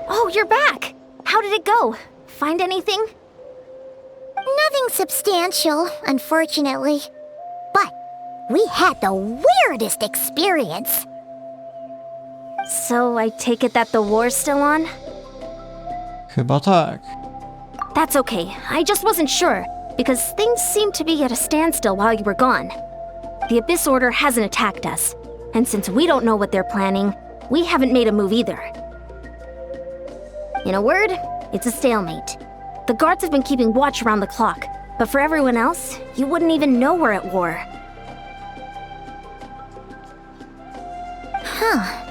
Oh, you're back! How did it go? Find anything? Nothing substantial, unfortunately. But we had the weirdest experience. So I take it that the war's still on? Chyba tak. That's okay. I just wasn't sure, because things seemed to be at a standstill while you were gone. The Abyss Order hasn't attacked us, and since we don't know what they're planning, we haven't made a move either. In a word, it's a stalemate. The guards have been keeping watch around the clock, but for everyone else, you wouldn't even know we're at war. Huh.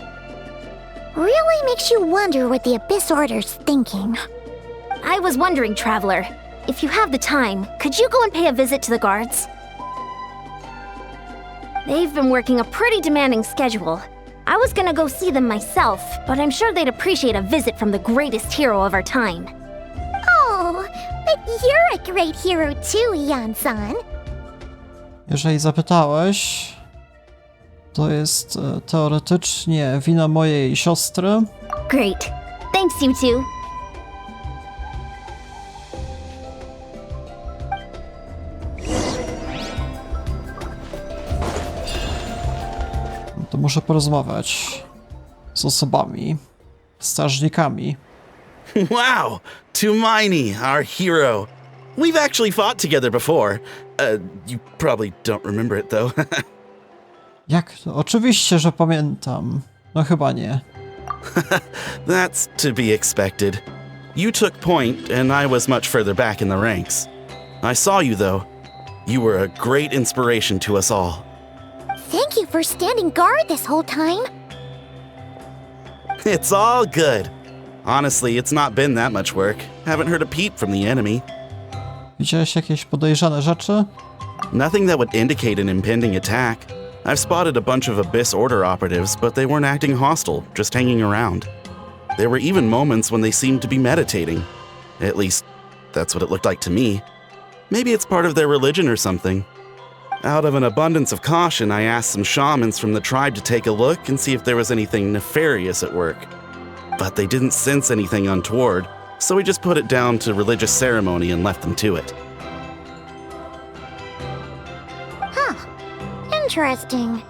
Really makes you wonder what the Abyss Order's thinking. I was wondering, Traveler, if you have the time, could you go and pay a visit to the guards? They've been working a pretty demanding schedule. I was gonna go see them myself, but I'm sure they'd appreciate a visit from the greatest hero of our time. Oh, but you're a great hero too, Yan-san. Jeżeli zapytałeś, to jest teoretycznie wina mojej siostry. Great. Thanks, you two. To muszę porozmawiać z osobami, strażnikami. Wow! Tumaini, our hero. We've actually fought together before. You probably don't remember it, though. Jak to? Oczywiście, że pamiętam. No chyba nie. That's to be expected. You took point, and I was much further back in the ranks. I saw you, though. You were a great inspiration to us all. Thank you for standing guard this whole time. It's all good. Honestly, it's not been that much work. Haven't heard a peep from the enemy. Widziałeś jakieś podejrzane rzeczy? Nothing that would indicate an impending attack. I've spotted a bunch of Abyss Order operatives, but they weren't acting hostile, just hanging around. There were even moments when they seemed to be meditating. At least, that's what it looked like to me. Maybe it's part of their religion or something. Out of an abundance of caution, I asked some shamans from the tribe to take a look and see if there was anything nefarious at work. But they didn't sense anything untoward, so we just put it down to religious ceremony and left them to it. Huh. Interesting.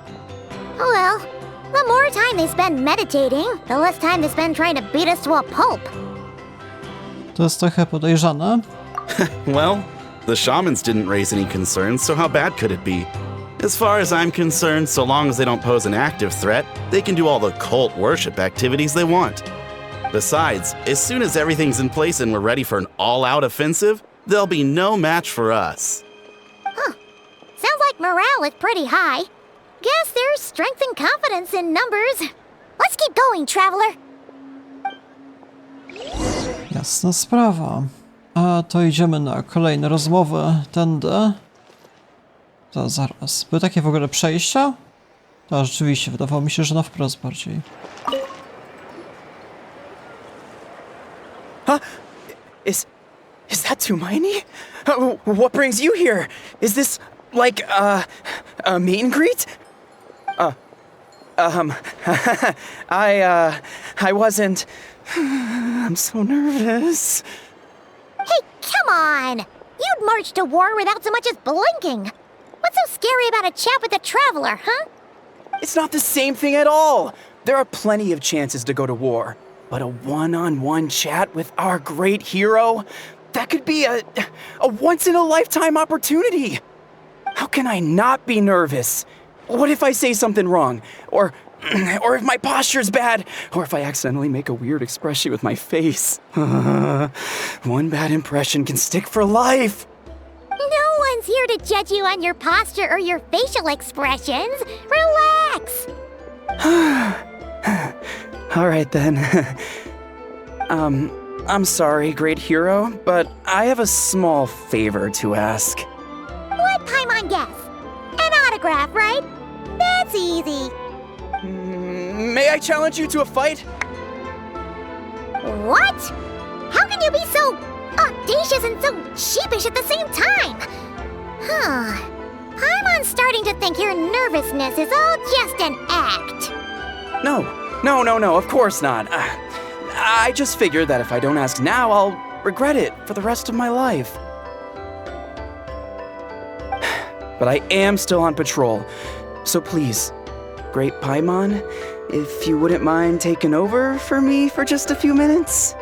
Oh well, the more time they spend meditating, the less time they spend trying to beat us to a pulp. To jest trochę podejrzane. Well, the shamans didn't raise any concerns, so how bad could it be? As far as I'm concerned, so long as they don't pose an active threat, they can do all the cult worship activities they want. Besides, as soon as everything's in place and we're ready for an all-out offensive, there'll be no match for us. Huh. Sounds like morale is pretty high. Guess there's strength and confidence in numbers. Let's keep going, Traveler. Jasna sprawa. A to idziemy na kolejne rozmowy tędy. To zaraz. Były takie w ogóle przejścia? To rzeczywiście, wydawało mi się, że na wprost bardziej. Huh? Is that Tumaini? What brings you here? Is this like a meet and greet? I wasn't. I'm so nervous. Hey, come on! You'd march to war without so much as blinking. What's so scary about a chat with a Traveler, huh? It's not the same thing at all. There are plenty of chances to go to war. But a one-on-one chat with our great hero? That could be a once-in-a-lifetime opportunity. How can I not be nervous? What if I say something wrong? Or if my posture's bad? Or if I accidentally make a weird expression with my face? One bad impression can stick for life. No one's here to judge you on your posture or your facial expressions. Relax! All right then. I'm sorry, great hero, but I have a small favor to ask. What Paimon guess? An autograph, right? That's easy. May I challenge you to a fight? What? How can you be so audacious and so sheepish at the same time? Huh. Paimon's starting to think your nervousness is all just an act. No, of course not. I just figured that if I don't ask now, I'll regret it for the rest of my life. But I am still on patrol, so please, Great Paimon, if you wouldn't mind taking over for me for just a few minutes?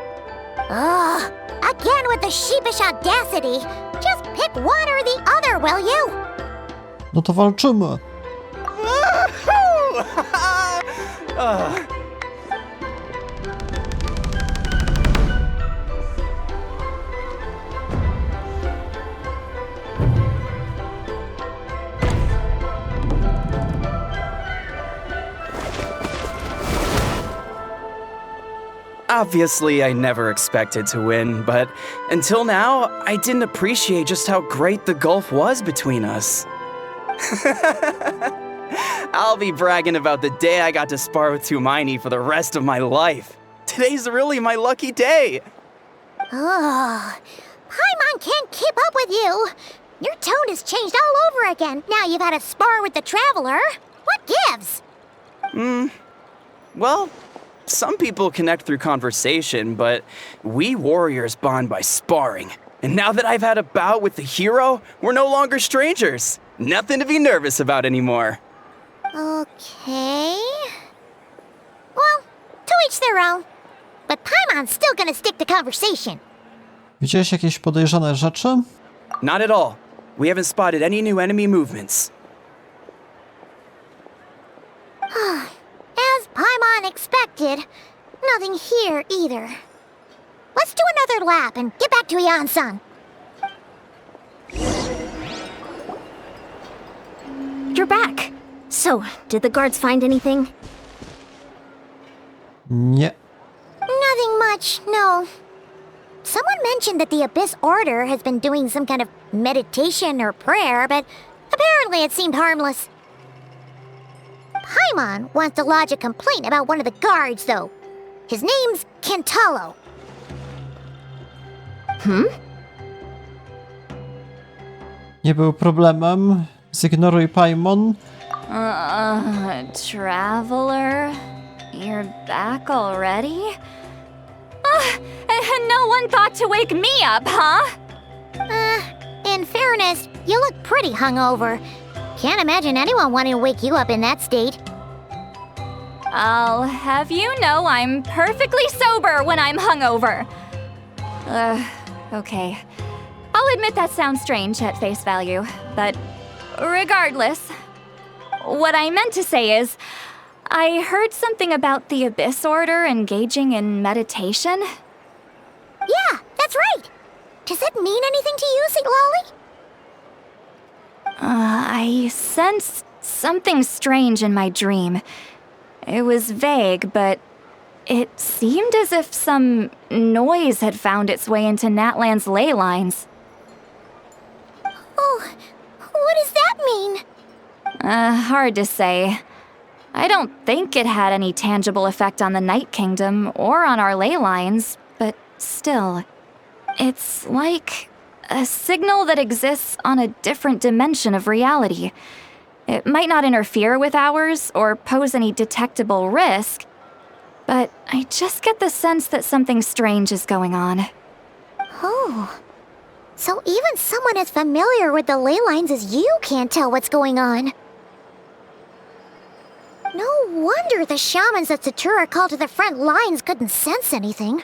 Ugh, again with the sheepish audacity. Just pick one or the other, will you? No to walczymy. Obviously, I never expected to win, but until now, I didn't appreciate just how great the gulf was between us. I'll be bragging about the day I got to spar with Tumaini for the rest of my life. Today's really my lucky day. Ugh, Paimon can't keep up with you. Your tone has changed all over again. Now you've had a spar with the Traveler. What gives? Well, some people connect through conversation, but we warriors bond by sparring. And now that I've had a bout with the hero, we're no longer strangers. Nothing to be nervous about anymore. Okay. Well, to each their own. But Paimon's still gonna stick to conversation. Widziałeś jakieś podejrzane rzeczy? Not at all. We haven't spotted any new enemy movements. As Paimon expected, nothing here either. Let's do another lap and get back to Yan-san. You're back. So, did the guards find anything? Nie. Nothing much, no. Someone mentioned that the Abyss Order has been doing some kind of meditation or prayer, but apparently it seemed harmless. Paimon wants to lodge a complaint about one of the guards, though. His name's Kentalo. Nie był problemem. Zignoruj Paimon. Traveler? You're back already? No one thought to wake me up, huh? In fairness, you look pretty hungover. Can't imagine anyone wanting to wake you up in that state. I'll have you know I'm perfectly sober when I'm hungover. Okay. I'll admit that sounds strange at face value, but regardless, what I meant to say is, I heard something about the Abyss Order engaging in meditation. Yeah, that's right. Does it mean anything to you, Siglali? I sensed something strange in my dream. It was vague, but it seemed as if some noise had found its way into Natlan's ley lines. Oh, what does that mean? Hard to say. I don't think it had any tangible effect on the Night Kingdom or on our ley lines, but still, it's like a signal that exists on a different dimension of reality. It might not interfere with ours or pose any detectable risk, but I just get the sense that something strange is going on. Oh, so even someone as familiar with the ley lines as you can't tell what's going on. No wonder the shamans that Satura called to the front lines couldn't sense anything.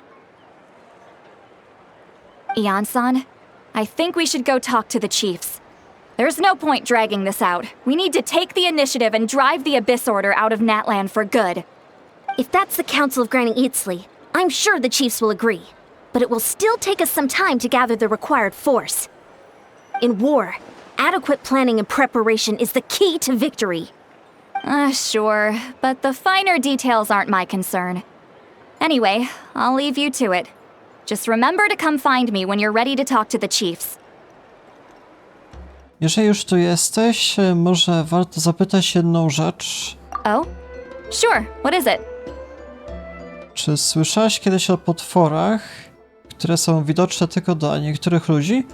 Ian-san, I think we should go talk to the chiefs. There's no point dragging this out. We need to take the initiative and drive the Abyss Order out of Natlan for good. If that's the Council of Granny Eatsley, I'm sure the chiefs will agree. But it will still take us some time to gather the required force. In war, adequate planning and preparation is the key to victory. Sure, but the finer details aren't my concern. Anyway, I'll leave you to it. Just remember to come find me when you're ready to talk to the chiefs. Jeżeli już tu jesteś, może warto zapytać jedną rzecz. Oh? Sure, what is it? Czy słyszałaś kiedyś o potworach, które są widoczne tylko dla niektórych ludzi?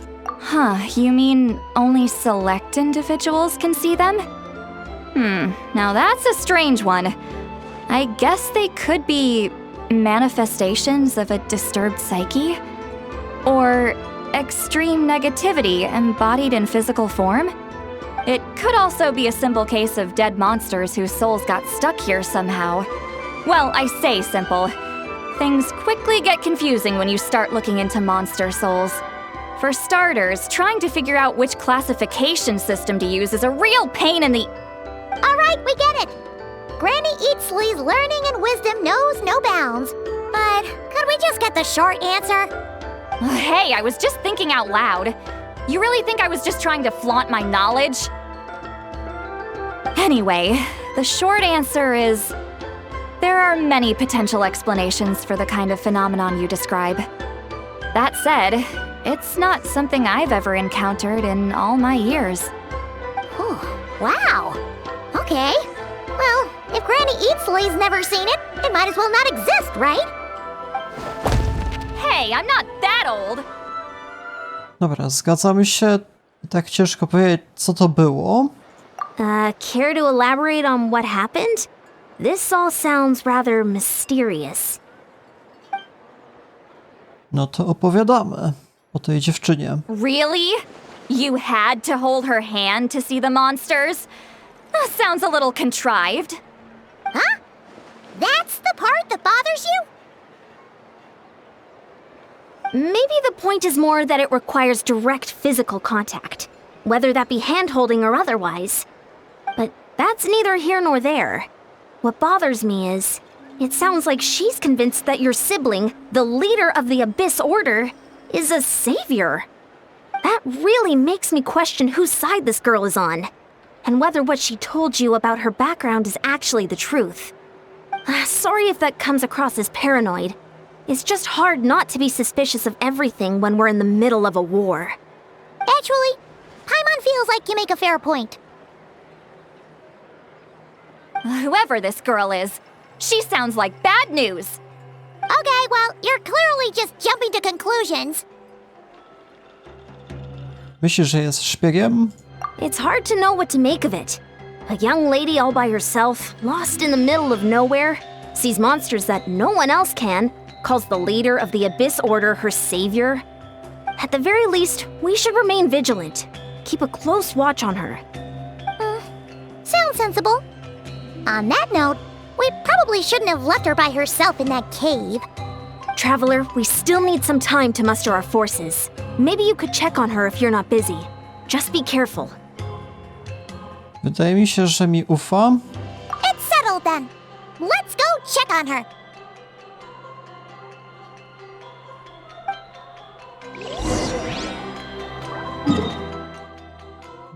You mean only select individuals can see them? Now that's a strange one. I guess they could be manifestations of a disturbed psyche? Or extreme negativity embodied in physical form? It could also be a simple case of dead monsters whose souls got stuck here somehow. Well, I say simple. Things quickly get confusing when you start looking into monster souls. For starters, trying to figure out which classification system to use is a real pain in the... Alright, we get it! Granny Eatsley's learning and wisdom knows no bounds. But could we just get the short answer? Hey, I was just thinking out loud. You really think I was just trying to flaunt my knowledge? Anyway, the short answer is... there are many potential explanations for the kind of phenomenon you describe. That said, it's not something I've ever encountered in all my years. Whew, wow. Okay. Well, if Granny Eatsley's never seen it, it might as well not exist, right? Hey, I'm not that old! Dobra, zgadzamy się. Tak ciężko powiedzieć, co to było. Care to elaborate on what happened? This all sounds rather mysterious. No to opowiadamy o tej dziewczynie. Really? You had to hold her hand to see the monsters? That sounds a little contrived. Huh? That's the part that bothers you? Maybe the point is more that it requires direct physical contact, whether that be hand-holding or otherwise. But that's neither here nor there. What bothers me is, it sounds like she's convinced that your sibling, the leader of the Abyss Order, is a savior. That really makes me question whose side this girl is on, and whether what she told you about her background is actually the truth. Sorry if that comes across as paranoid. It's just hard not to be suspicious of everything when we're in the middle of a war. Actually, Paimon feels like you make a fair point. Whoever this girl is, she sounds like bad news. Okay, well, you're clearly just jumping to conclusions. Myślisz, że jest szpiegiem? It's hard to know what to make of it. A young lady all by herself, lost in the middle of nowhere, sees monsters that no one else can, calls the leader of the Abyss Order her savior. At the very least, we should remain vigilant. Keep a close watch on her. Sounds sensible. On that note, we probably shouldn't have left her by herself in that cave. Traveler, we still need some time to muster our forces. Maybe you could check on her if you're not busy. Just be careful. Wydaje mi się, że mi ufa. It's settled then. Let's go check on her.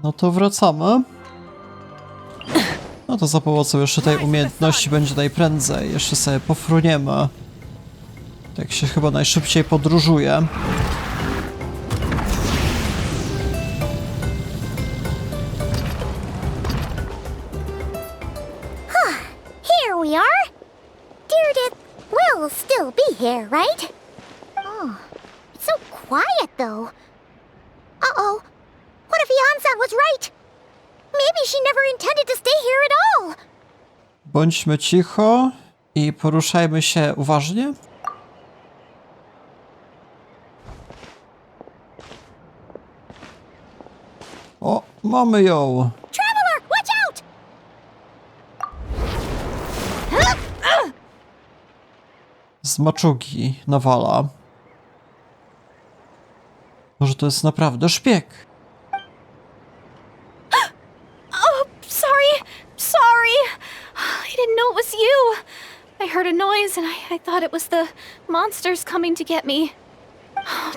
No to wracamy. No to za pomocą jeszcze tej umiejętności będzie najprędzej. Jeszcze sobie pofruniemy. Tak się chyba najszybciej podróżuje. Here we are. Direidyth will still be here, right? Oh, it's so quiet though. Uh-oh. What if Yansan was right? Maybe she never intended to stay here at all. Bądźmy cicho i poruszajmy się uważnie. O, mamy ją! Traveler, watch out! Z maczugi nawala. Może to jest naprawdę szpieg? Sorry. I didn't know it was you. I heard a noise and I thought it was the monsters coming to get me.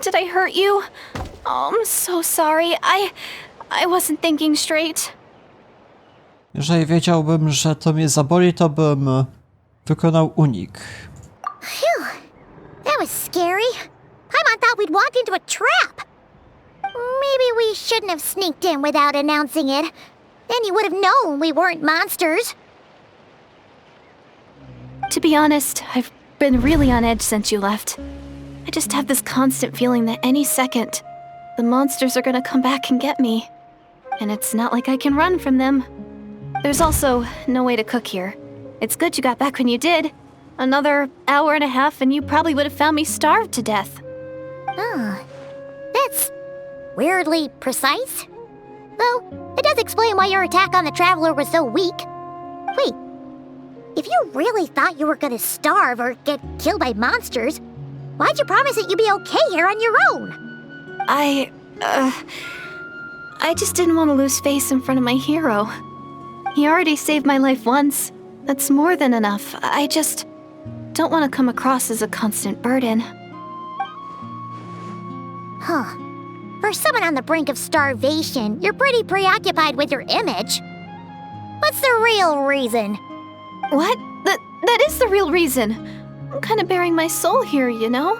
Did I hurt you? Oh, I'm so sorry. I wasn't thinking straight. Jeżeli wiedziałbym, że to mnie zaboli, to bym wykonał unik. Phew. That was scary. Paimon thought we'd walked into a trap. Maybe we shouldn't have sneaked in without announcing it. Then you would have known we weren't monsters. To be honest, I've been really on edge since you left. I just have this constant feeling that any second, the monsters are gonna come back and get me. And it's not like I can run from them. There's also no way to cook here. It's good you got back when you did. Another hour and a half and you probably would have found me starved to death. Oh, that's weirdly precise. Though, it does explain why your attack on the Traveler was so weak. Wait, if you really thought you were gonna starve or get killed by monsters, why'd you promise that you'd be okay here on your own? I just didn't want to lose face in front of my hero. He already saved my life once. That's more than enough. I just don't want to come across as a constant burden. Huh. For someone on the brink of starvation, you're pretty preoccupied with your image. What's the real reason? What? That is the real reason. I'm kind of bearing my soul here, you know?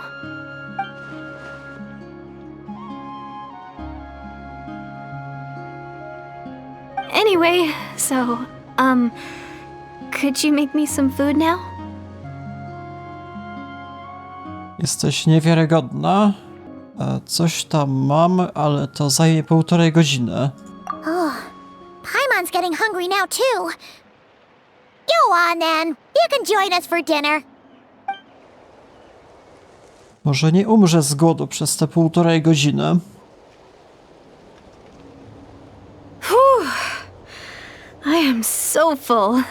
Anyway, so, could you make me some food now? Jesteś niewiarygodna. Coś tam mam, ale to zajmie 1,5 godziny. Oh, Paimon's getting hungry now too. Go on then. You can join us for dinner. Może nie umrze z głodu przez te 1,5 godziny. I am so full.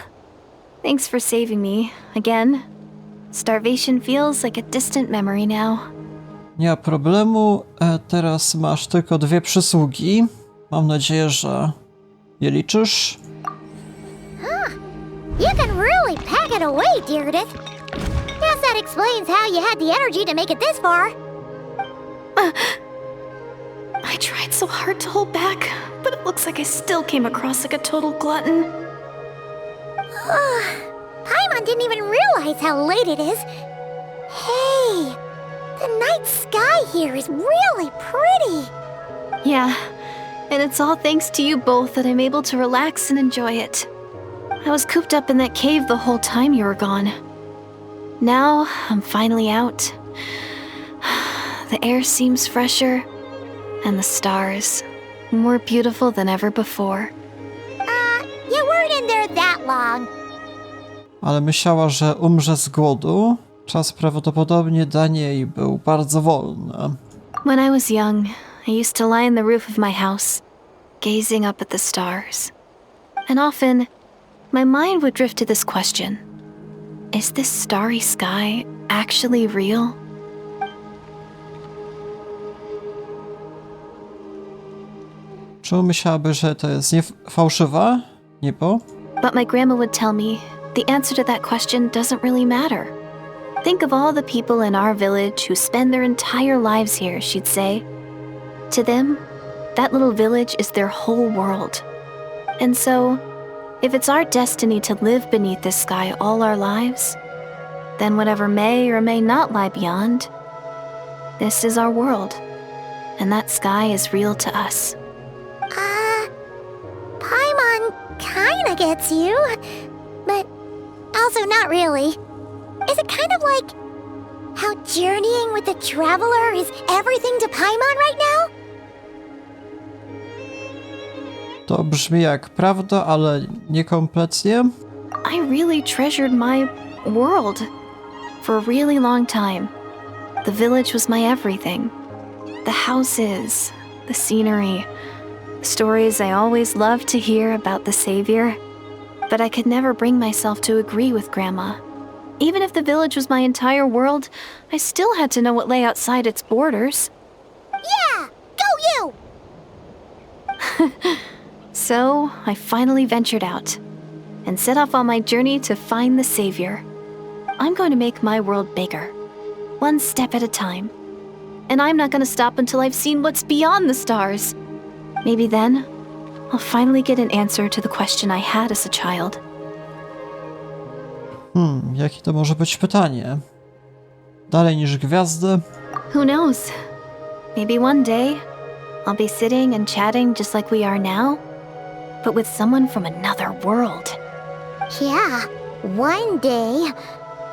Thanks for saving me, again. Starvation feels like a distant memory now. Nie ma problemu, teraz masz tylko 2 przysługi. Mam nadzieję, że je liczysz. You can really pack it away, Direidyth. Guess that explains how you had the energy to make it this far. I tried so hard to hold back, but it looks like I still came across like a total glutton. Paimon didn't even realize how late it is. Hey, the night sky here is really pretty. Yeah, and it's all thanks to you both that I'm able to relax and enjoy it. I was cooped up in that cave the whole time you were gone. Now, I'm finally out. The air seems fresher, and the stars, more beautiful than ever before. You weren't in there that long. Ale myślała, że umrze z głodu. Czas prawdopodobnie dla niej był bardzo wolny. When I was young, I used to lie on the roof of my house, gazing up at the stars. And often, my mind would drift to this question. Is this starry sky actually real? Czemu myślałaby, że to jest fałszywe niebo? But my grandma would tell me the answer to that question doesn't really matter. Think of all the people in our village who spend their entire lives here, she'd say. To them, that little village is their whole world. And so, if it's our destiny to live beneath this sky all our lives, then whatever may or may not lie beyond, this is our world, and that sky is real to us. Paimon kinda gets you, but also not really. Is it kind of like how journeying with the Traveler is everything to Paimon right now? To brzmi jak prawda, ale niekompletnie. I really treasured my world for a really long time. The village was my everything. The houses, the scenery, the stories I always loved to hear about the Savior. But I could never bring myself to agree with Grandma. Even if the village was my entire world, I still had to know what lay outside its borders. Yeah! Go you! So, I finally ventured out and set off on my journey to find the Savior. I'm going to make my world bigger, one step at a time. And I'm not going to stop until I've seen what's beyond the stars. Maybe then, I'll finally get an answer to the question I had as a child. Jakie to może być pytanie? Dalej niż gwiazdy? Who knows? Maybe one day, I'll be sitting and chatting just like we are now, but with someone from another world. Yeah, one day.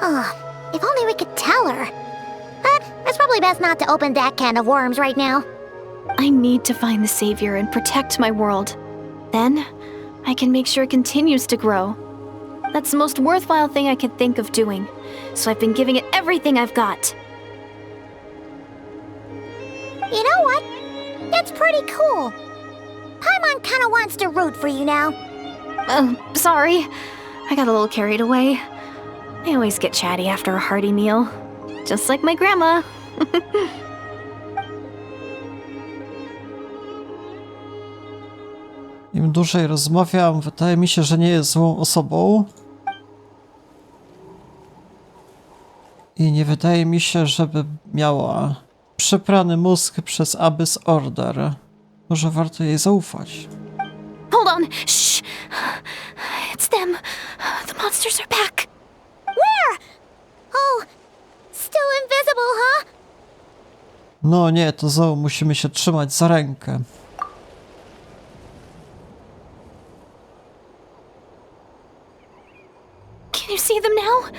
Oh, if only we could tell her. But it's probably best not to open that can of worms right now. I need to find the Savior and protect my world. Then, I can make sure it continues to grow. That's the most worthwhile thing I could think of doing. So I've been giving it everything I've got. You know what? That's pretty cool. Paimon kinda wants to root for you now. Sorry. I got a little carried away. I always get chatty after a hearty meal. Just like my grandma. Im dłużej rozmawiam, wydaje mi się, że nie jest złą osobą. I nie wydaje mi się, żeby miała przeprany mózg przez Abyss Order. Może warto jej zaufać. Hold on. Shh. It's them. The monsters are back. Where? Oh, still invisible, huh? No nie, to znowu musimy się trzymać za rękę. Can you see them now?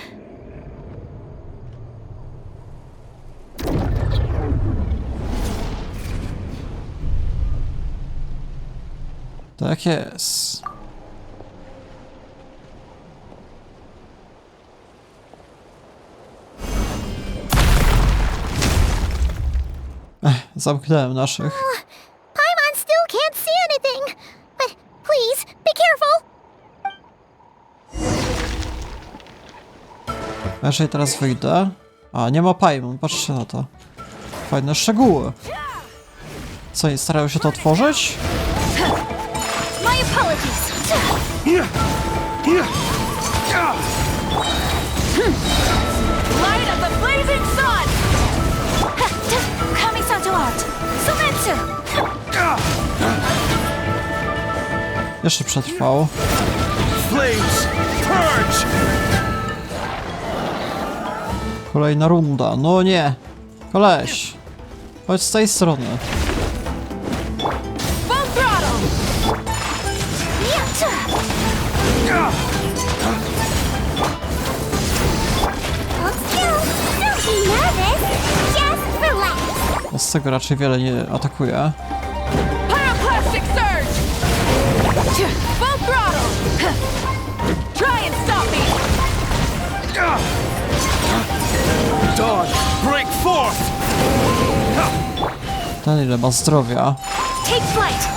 Tak jest. Zamknąłem naszych. Paimon still can't see anything. But please, be careful. Jeżeli teraz wyjdę... A, nie ma Paimon, patrzcie na to. Fajne szczegóły. Co, nie starają się to otworzyć? My apologies. Light of the blazing sun. Kamisato art. Sumetsu. Jeszcze przetrwał. Flames, purge! Kolejna runda. No nie. Koleś. Chodź z tej strony. Full throttle. Don't be nervous. Just relax. Z tego raczej wiele nie atakuje. Pyroclastic surge. Full throttle. Try and stop me. Dawn, break forth! Ten ile ma zdrowia. Take flight.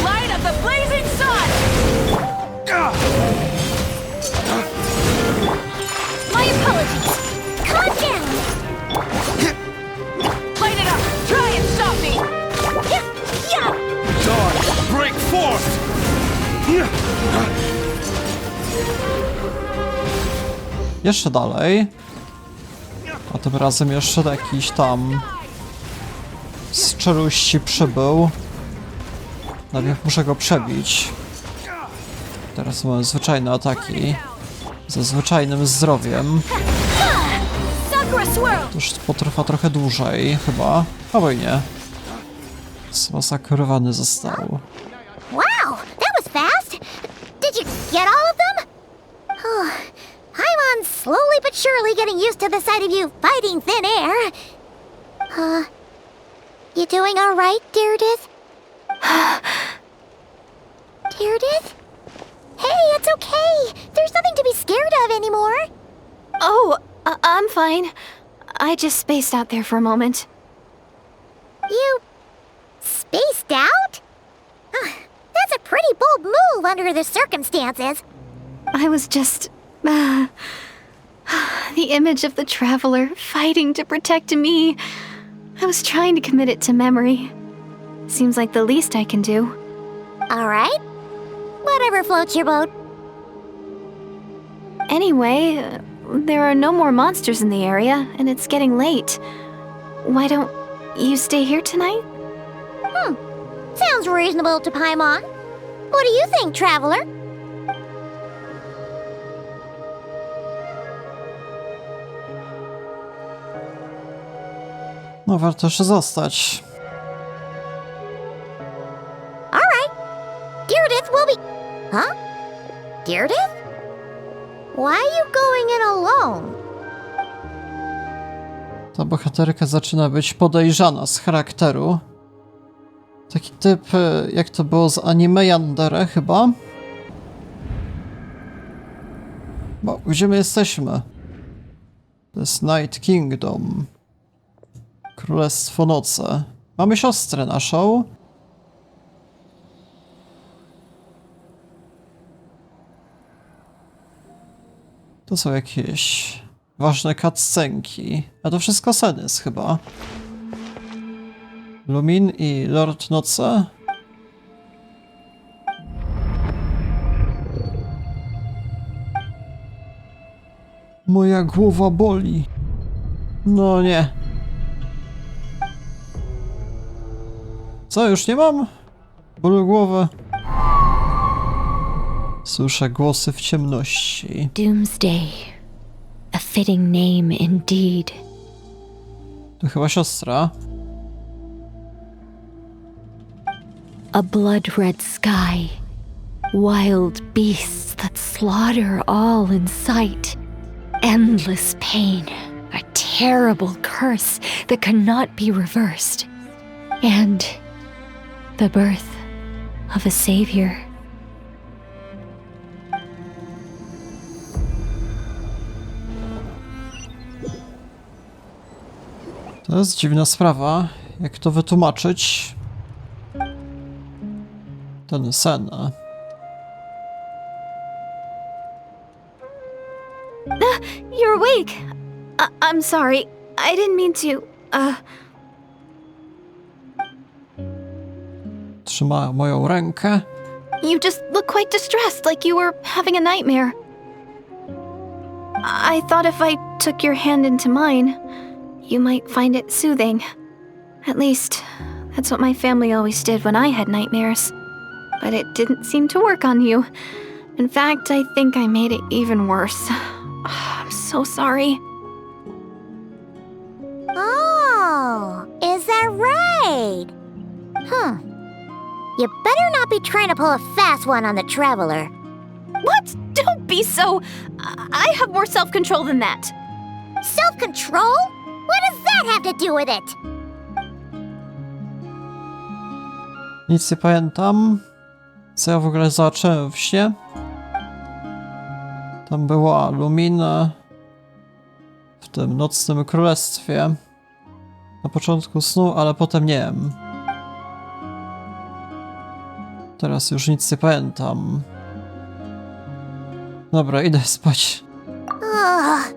Light of the blazing sun. My apologies. Calm down. Light it up. Try and stop me. Yeah. Dawn, break forth! Jeszcze dalej. A tym razem jeszcze jakiś tam z czeluści przybył. Najpierw muszę go przebić. Teraz mamy zwyczajne ataki. Ze zwyczajnym zdrowiem. Sakura swirl. To już potrwa trochę dłużej, chyba. Albo i nie. Zmasakrowany został. Wow, that was fast. Did you get all of them? Oh, Paimon's slowly but surely getting used to the sight of you fighting thin air. You doing all right, Direidyth? Direidyth? Hey, it's okay. There's nothing to be scared of anymore. Oh, I'm fine. I just spaced out there for a moment. You spaced out? That's a pretty bold move under the circumstances. I was just... the image of the traveler fighting to protect me. I was trying to commit it to memory. Seems like the least I can do. All right. Whatever floats your boat. Anyway, there are no more monsters in the area, and it's getting late. Why don't you stay here tonight? Sounds reasonable to Paimon. What do you think, traveler? No warto jeszcze zostać. All right. Direidyth will be... Huh? Direidyth? Why are you going in alone? Ta bohaterka zaczyna być podejrzana z charakteru. Taki typ, jak to było z anime Yandere chyba? Bo gdzie my jesteśmy? To jest Night Kingdom. Królestwo Nocy. Mamy siostrę naszą. To są jakieś ważne cutscenki. A to wszystko Senys chyba. Lumin i Lord Nocy. Moja głowa boli. No nie. Co, już nie mam? Bólu głowy. Słyszę głosy w ciemności. Doomsday. A fitting name indeed. To chyba siostra. A blood-red sky. Wild beasts that slaughter all in sight. Endless pain. A terrible curse that cannot be reversed. And the birth of a savior. To jest dziwna sprawa. Jak to wytłumaczyć? Ten sen. You're awake. I'm sorry. I didn't mean to. Trzyma moją rękę. You just look quite distressed, like you were having a nightmare. I thought if I took your hand into mine, you might find it soothing. At least, that's what my family always did when I had nightmares. But it didn't seem to work on you. In fact, I think I made it even worse. I'm so sorry. Oh, is that right? Huh. You better not be trying to pull a fast one on the traveler. What? Don't be so... I have more self-control than that. Self-control? What does that have to do with it? Nic nie pamiętam. Co ja w ogóle zobaczyłem w śnie? Tam była Lumina w tym nocnym królestwie. Na początku snu, ale potem nie wiem. Teraz już nic nie pamiętam. Dobra, idę spać. Ugh.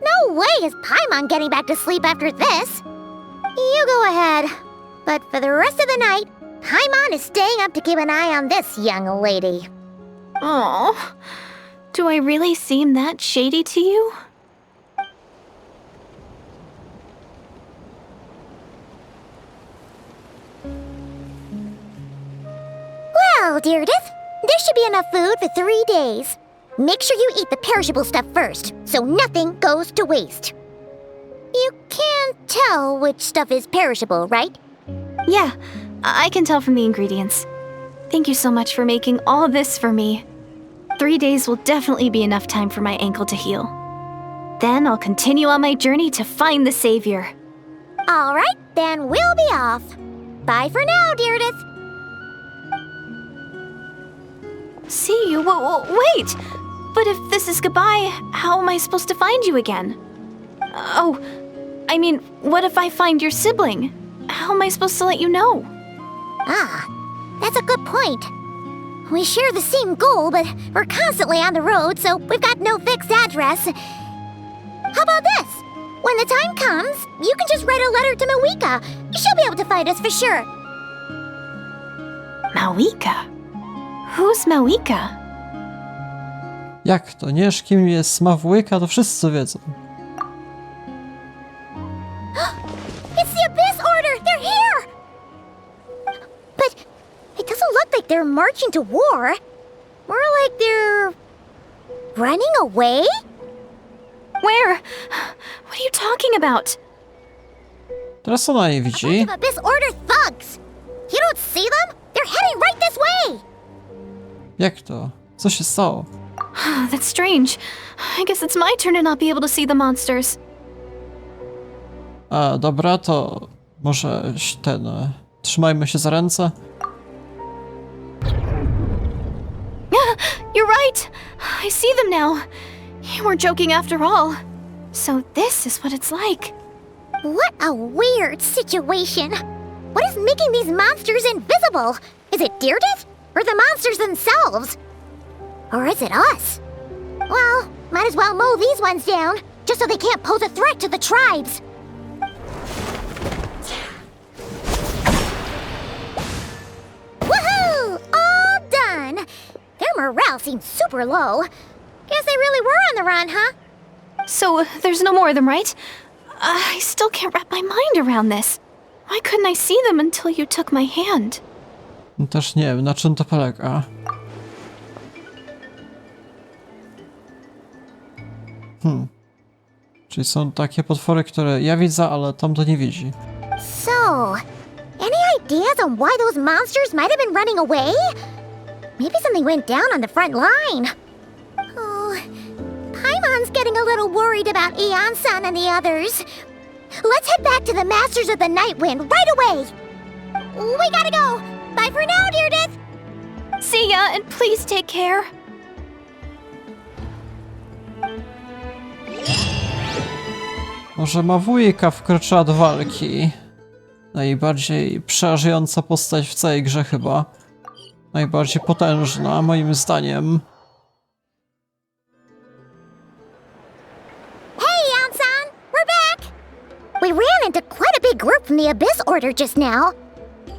No way is Paimon getting back to sleep after this. You go ahead. But for the rest of the night, Paimon is staying up to keep an eye on this young lady. Oh, do I really seem that shady to you? Well, Direidyth, there should be enough food for 3 days. Make sure you eat the perishable stuff first, so nothing goes to waste. You can't tell which stuff is perishable, right? Yeah, I can tell from the ingredients. Thank you so much for making all this for me. 3 days will definitely be enough time for my ankle to heal. Then I'll continue on my journey to find the savior. All right, then we'll be off. Bye for now, Direidyth. See you? Wait! But if this is goodbye, how am I supposed to find you again? Oh, I mean, what if I find your sibling? How am I supposed to let you know? Ah, that's a good point. We share the same goal, but we're constantly on the road, so we've got no fixed address. How about this? When the time comes, you can just write a letter to Mawika. She'll be able to find us for sure. Mawika? Who's Mawika? Jak to? Nie wiesz, kim jest Mawika? To wszyscy wiedzą. It's the Abyss Order! They're here! But it doesn't look like they're marching to war. More like they're... running away? Where? What are you talking about? Teraz ona nie A widzi. bunch of Abyss Order thugs! You don't see them? They're heading right this way! Jak to? Co się stało? That's strange. I guess it's my turn to not be able to see the monsters. A, dobra, to może ten... Trzymajmy się za ręce. You're right! I see them now. You weren't joking after all. So this is what it's like. What a weird situation. What is making these monsters invisible? Is it Direidyth? Or the monsters themselves? Or is it us? Well, might as well mow these ones down, just so they can't pose a threat to the tribes. Woohoo! All done! Their morale seems super low. Guess they really were on the run, huh? So there's no more of them, right? I still can't wrap my mind around this. Why couldn't I see them until you took my hand? Też nie wiem, na czym to polega. Czyli są takie potwory, które ja widzę, ale tamto nie widzi. So, any ideas on why those monsters might have been running away? Maybe something went down on the front line. Oh, Paimon's getting a little worried about Eon-san and the others. Let's head back to the Masters of the Night Wind right away! We gotta go! Bye for now, Direidyth! See ya, and please take care. Może ma wujka wkroczyła do walki. Najbardziej przerażająca postać w całej grze chyba. Najbardziej potężna, moim zdaniem. Hey, Eon-san! We're back! We ran into quite a big group from the Abyss Order just now.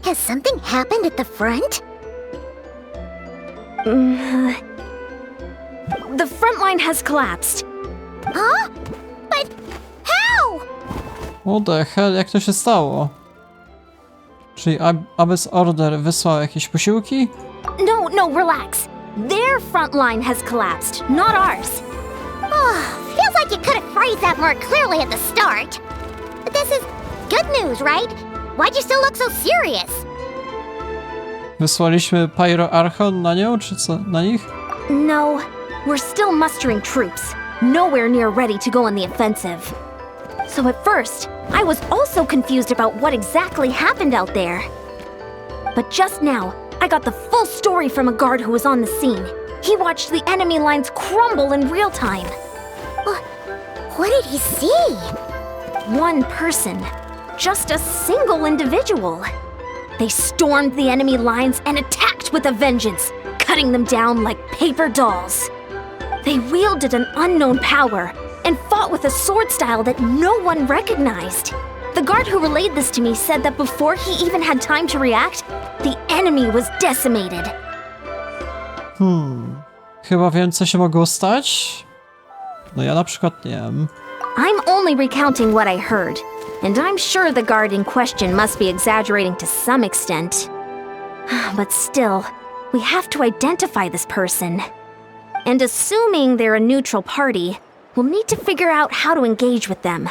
Has something happened at the front? The front line has collapsed. Huh? But how? What the hell, jak to się stało? Czyli Abyss Order wysłał jakieś posiłki? No, relax. Their front line has collapsed, not ours. Oh, feels like you could have phrased that more clearly at the start. But this is good news, right? Why'd you still look so serious? Wysłaliśmy Pyro Archon na nią, czy co? Na nich? No, we're still mustering troops. Nowhere near ready to go on the offensive. So at first, I was also confused about what exactly happened out there. But just now, I got the full story from a guard who was on the scene. He watched the enemy lines crumble in real time. What did he see? One person. Just a single individual. They stormed the enemy lines and attacked with a vengeance, cutting them down like paper dolls. They wielded an unknown power and fought with a sword style that no one recognized. The guard who relayed this to me said that before he even had time to react, the enemy was decimated. Chyba wiem, co się mogło stać. No ja na przykład nie wiem. I'm only recounting what I heard, and I'm sure the guard in question must be exaggerating to some extent. But still, we have to identify this person. And assuming they're a neutral party, we'll need to figure out how to engage with them.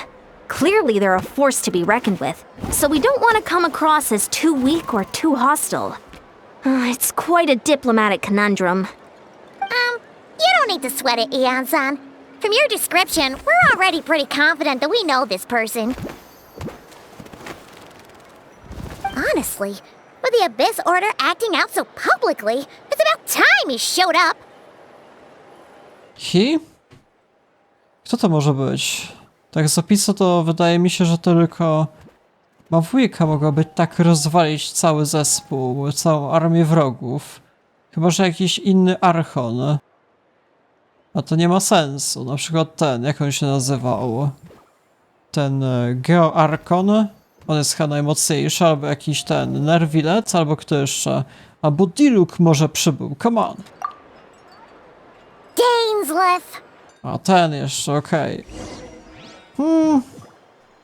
Clearly they're a force to be reckoned with, so we don't want to come across as too weak or too hostile. It's quite a diplomatic conundrum. You don't need to sweat it, Eon-san. From your description, we're already pretty confident that we know this person. Honestly, with the Abyss Order acting out so publicly, it's about time he showed up. He? Kto to może być? Tak z opisu to wydaje mi się, że tylko Mawujka mogłaby tak rozwalić cały zespół, całą armię wrogów. Chyba że jakiś inny Archon. A to nie ma sensu. Na przykład ten, jak on się nazywał? Ten Geo Archon? On jest chyba najmocniejszy, albo jakiś ten Nervilec, albo kto jeszcze? Albo Diluc może przybył, come on. Dainsleif! A ten jeszcze, okej.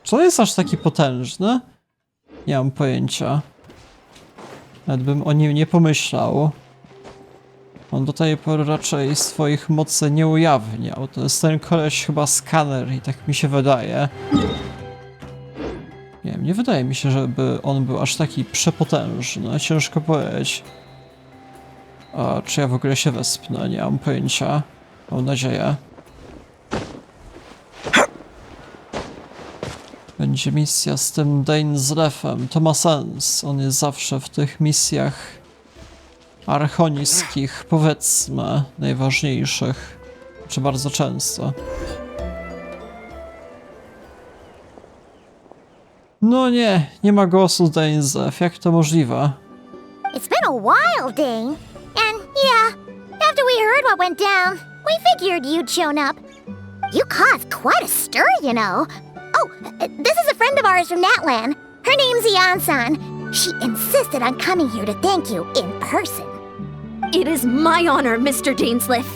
Czy on jest aż taki potężny? Nie mam pojęcia. Nawet bym o nim nie pomyślał. On do tej pory raczej swoich mocy nie ujawniał. To jest ten koleś chyba skaner i tak mi się wydaje. Nie wiem, nie wydaje mi się, żeby on był aż taki przepotężny. Ciężko powiedzieć. A czy ja w ogóle się wespnę? Nie mam pojęcia. Mam nadzieję. Będzie misja z tym Dane z Lefem. To ma sens. On jest zawsze w tych misjach archoniskich, powiedzmy, najważniejszych. Czy bardzo często. No nie ma głosu Dane z Lef. Jak to możliwe? It's been a while, Dane. And yeah, after we heard what went down, we figured you'd shown up. You caused quite a stir, you know. Oh, this is a friend of ours from Natlan. Her name's Ian-san. She insisted on coming here to thank you in person. It is my honor, Mr. Dainsliff.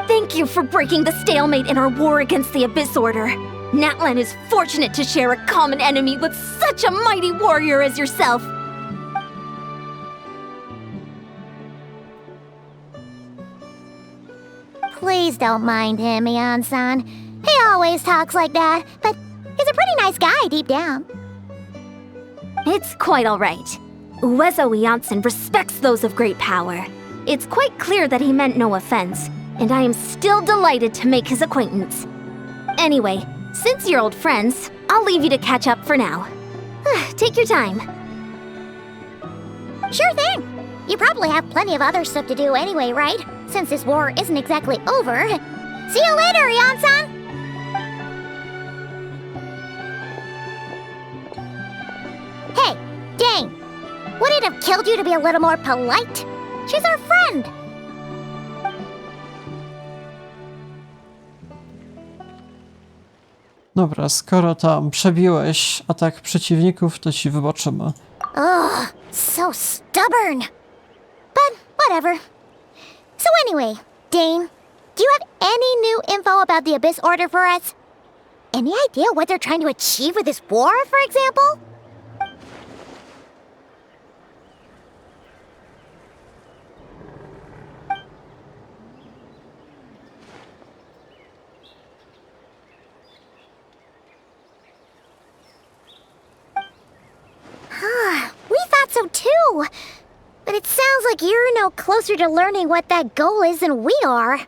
Thank you for breaking the stalemate in our war against the Abyss Order. Natlan is fortunate to share a common enemy with such a mighty warrior as yourself. Please don't mind him, Ian-san. He always talks like that, but he's a pretty nice guy deep down. It's quite all right. Uezo Iansen respects those of great power. It's quite clear that he meant no offense, and I am still delighted to make his acquaintance. Anyway, since you're old friends, I'll leave you to catch up for now. Take your time. Sure thing. You probably have plenty of other stuff to do anyway, right? Since this war isn't exactly over. See you later, Ian-san! Hey, Dane! Would it have killed you to be a little more polite? She's our friend! Dobra, skoro tam przebiłeś atak przeciwników, to ci wybaczymy. Ugh, so stubborn. But whatever. So anyway, Dane, do you have any new info about the Abyss Order for us? Any idea what they're trying to achieve with this war, for example? We thought so too. But it sounds like you're no closer to learning what that goal is than we are.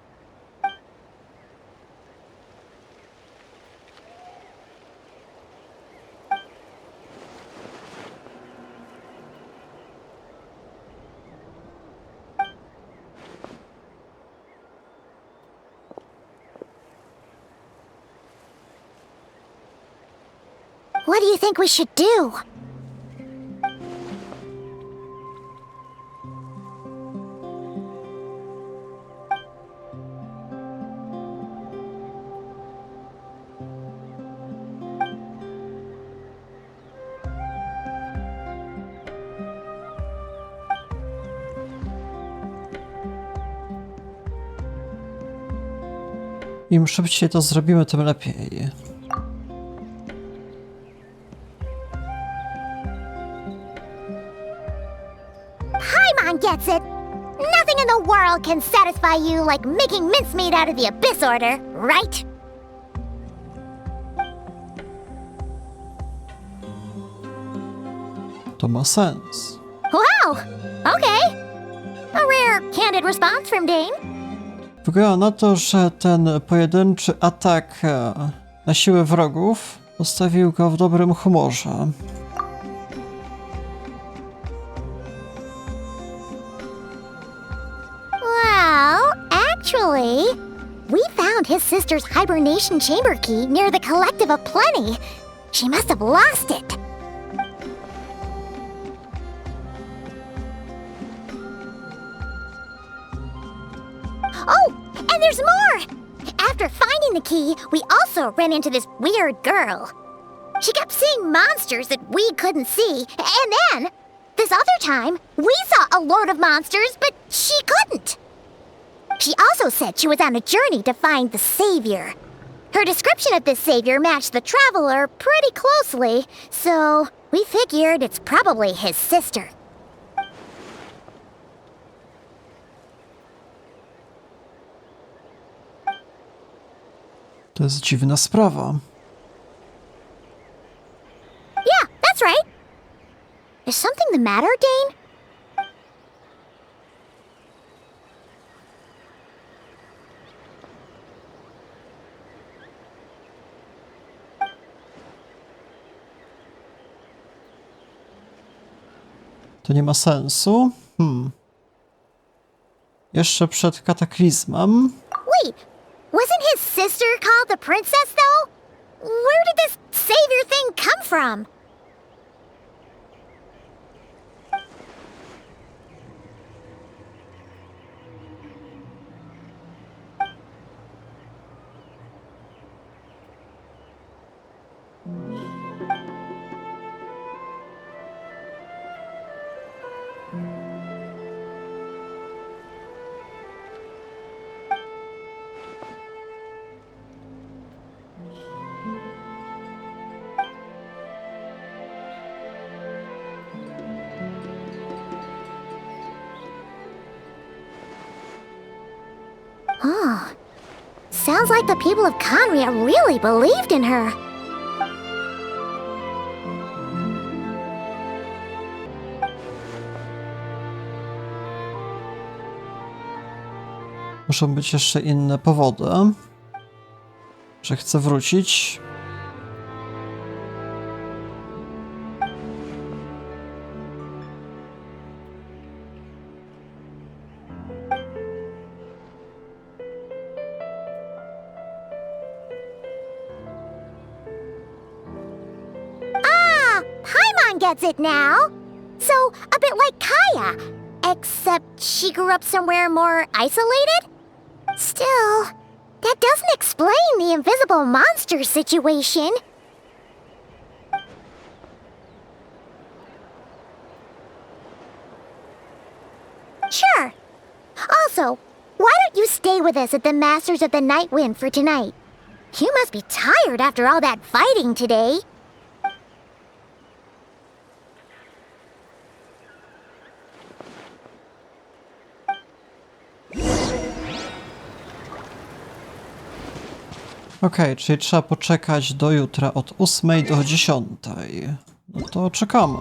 What do you think we should do? Im szybciej to zrobimy, tym lepiej. Paimon gets it. Nothing in the world can satisfy you like making mincemeat out of the Abyss Order, right? To ma sens. Wow! Okay. A rare, candid response from Dane. Wygląda na to, że ten pojedynczy atak na siłę wrogów postawił go w dobrym humorze. Well, actually, we found his sister's hibernation chamber key near the Collective of Plenty. She must have lost it. Oh, and there's more! After finding the key, we also ran into this weird girl. She kept seeing monsters that we couldn't see, and then, this other time, we saw a load of monsters, but she couldn't. She also said she was on a journey to find the Savior. Her description of this Savior matched the Traveler pretty closely, so we figured it's probably his sister. To jest dziwna sprawa. Yeah, that's right. Is something the matter, Dane? To nie ma sensu. Jeszcze przed kataklizmem. Wait, wasn't his sister called the princess, though? Where did this savior thing come from? Oh, sounds like the people of Conria really believed in her. Muszą być jeszcze inne powody, że chcę wrócić. Gets it now. So, a bit like Kaya. Except she grew up somewhere more isolated? Still, that doesn't explain the invisible monster situation. Sure. Also, why don't you stay with us at the Masters of the Night Wind for tonight? You must be tired after all that fighting today. Okej, czyli trzeba poczekać do jutra od 8 do 10. No to czekamy.